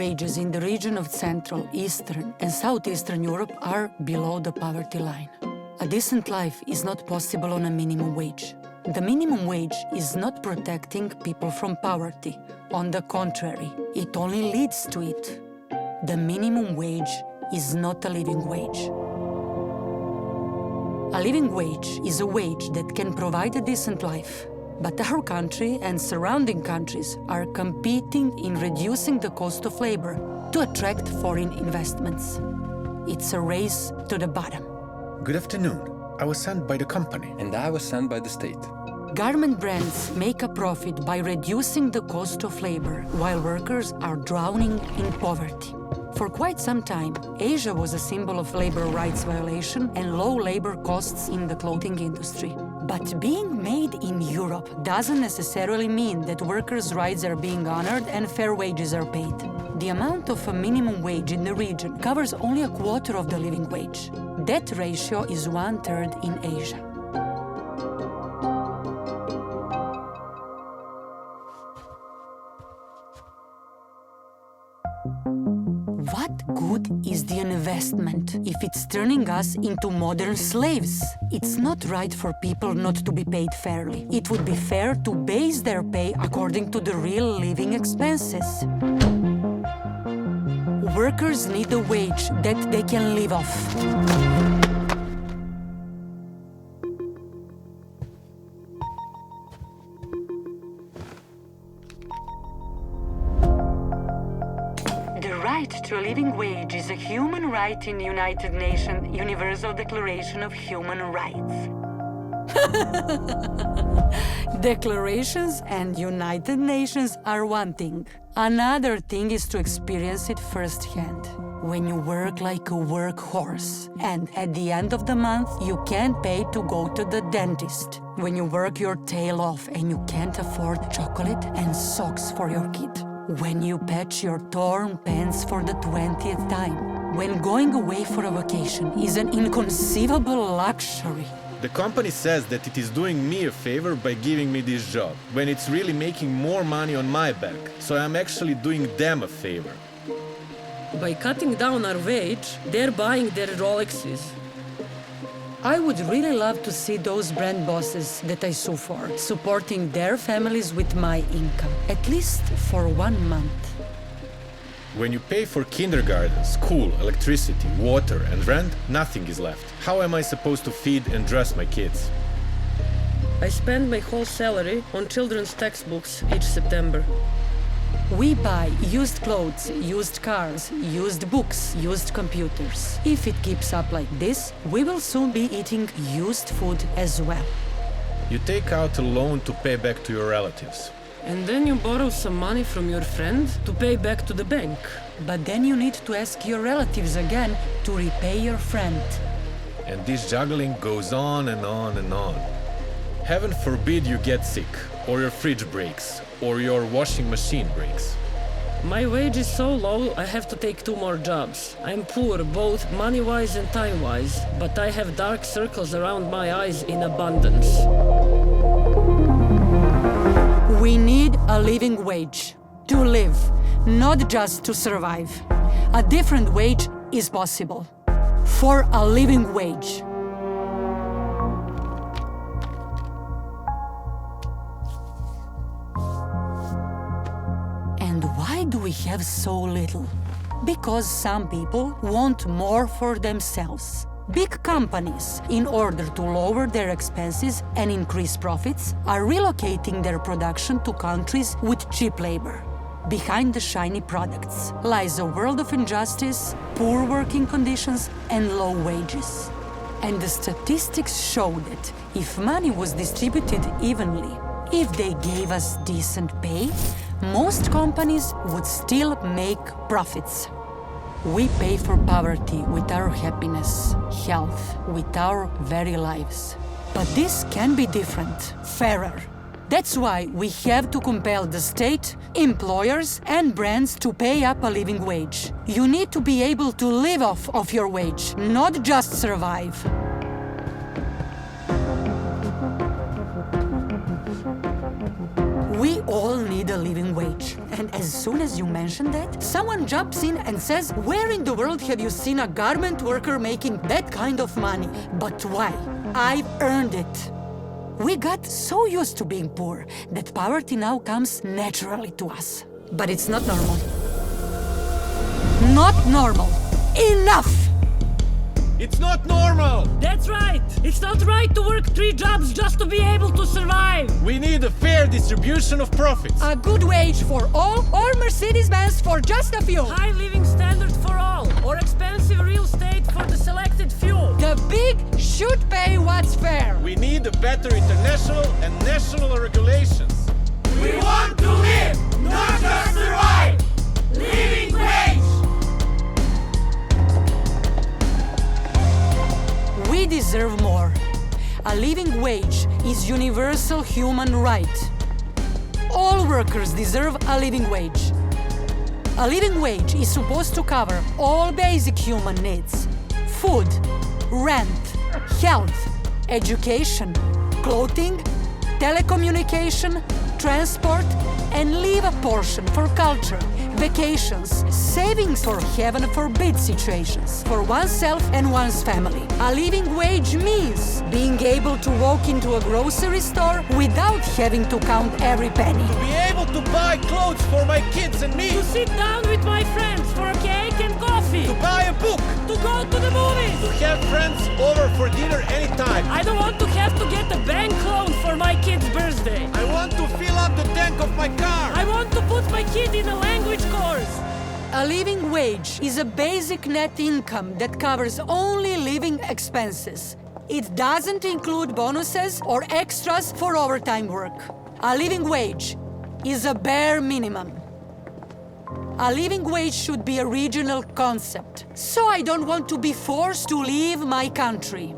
wages in the region of Central, Eastern and Southeastern Europe are below the poverty line. A decent life is not possible on a minimum wage. The minimum wage is not protecting people from poverty. On the contrary, it only leads to it. The minimum wage is not a living wage. A living wage is a wage that can provide a decent life. But our country and surrounding countries are competing in reducing the cost of labor to attract foreign investments. It's a race to the bottom. Good afternoon. I was sent by the company. And I was sent by the state. Garment brands make a profit by reducing the cost of labor, while workers are drowning in poverty. For quite some time, Asia was a symbol of labor rights violation and low labor costs in the clothing industry. But being made in Europe doesn't necessarily mean that workers' rights are being honored and fair wages are paid. The amount of a minimum wage in the region covers only a quarter of the living wage. That ratio is 1/3 in Asia. What good is the investment if it's turning us into modern slaves? It's not right for people not to be paid fairly. It would be fair to base their pay according to the real living expenses. Workers need a wage that they can live off. The right to a living wage is a human right in the United Nations Universal Declaration of Human Rights. Declarations and United Nations are one thing. Another thing is to experience it firsthand. When you work like a workhorse, and at the end of the month you can't pay to go to the dentist. When you work your tail off and you can't afford chocolate and socks for your kid. When you patch your torn pants for the 20th time. When going away for a vacation is an inconceivable luxury. The company says that it is doing me a favor by giving me this job, when it's really making more money on my back. So I'm actually doing them a favor. By cutting down our wage, they're buying their Rolexes. I would really love to see those brand bosses that I sue for, supporting their families with my income, at least for 1 month. When you pay for kindergarten, school, electricity, water and rent, nothing is left. How am I supposed to feed and dress my kids? I spend my whole salary on children's textbooks each September. We buy used clothes, used cars, used books, used computers. If it keeps up like this, we will soon be eating used food as well. You take out a loan to pay back to your relatives. And then you borrow some money from your friend to pay back to the bank. But then you need to ask your relatives again to repay your friend. And this juggling goes on and on and on. Heaven forbid you get sick, or your fridge breaks, or your washing machine breaks. My wage is so low, I have to take 2 more jobs. I'm poor, both money-wise and time-wise, but I have dark circles around my eyes in abundance. We need a living wage to live, not just to survive. A different wage is possible. For a living wage. And why do we have so little? Because some people want more for themselves. Big companies, in order to lower their expenses and increase profits, are relocating their production to countries with cheap labor. Behind the shiny products lies a world of injustice, poor working conditions, and low wages. And the statistics show that if money was distributed evenly, if they gave us decent pay, most companies would still make profits. We pay for poverty with our happiness, health, with our very lives. But this can be different, fairer. That's why we have to compel the state, employers, and brands to pay up a living wage. You need to be able to live off of your wage, not just survive. We all need a living wage, and And as soon as you mention that, someone jumps in and says, where in the world have you seen a garment worker making that kind of money? But why? I've earned it. We got so used to being poor that poverty now comes naturally to us. But it's not normal. Not normal. Enough! It's not normal! That's right! It's not right to work 3 jobs just to be able to survive! We need a fair distribution of profits. A good wage for all, or Mercedes-Benz for just a few. High living standards for all, or expensive real estate for the selected few. The big should pay what's fair. We need a better international and national regulations. We want to live, not just survive! Living wage! We deserve more. A living wage is universal human right. All workers deserve a living wage. A living wage is supposed to cover all basic human needs: food, rent, health, education, clothing, telecommunication, transport, and leave a portion for culture, vacations, savings for heaven forbid situations, for oneself and one's family. A living wage means being able to walk into a grocery store without having to count every penny. To be able to buy clothes for my kids and me. To sit down with my friends for a cake and coffee. To buy a book. To go to the movies. To have friends over for dinner anytime. I don't want to have to get a bank loan for my kid's birthday. I want to fill up the tank of my car. I want to put my kid in a language course. A living wage is a basic net income that covers only living expenses. It doesn't include bonuses or extras for overtime work. A living wage is a bare minimum. A living wage should be a regional concept, so I don't want to be forced to leave my country.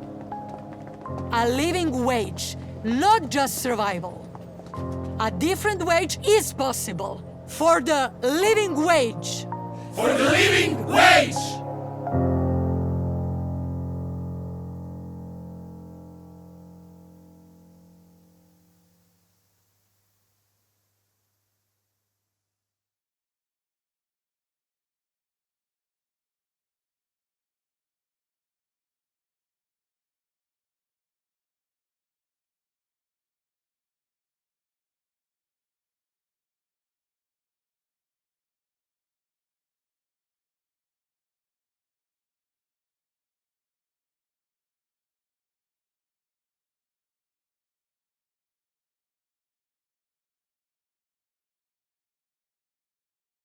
A living wage, not just survival. A different wage is possible. For the living wage. For the living wage!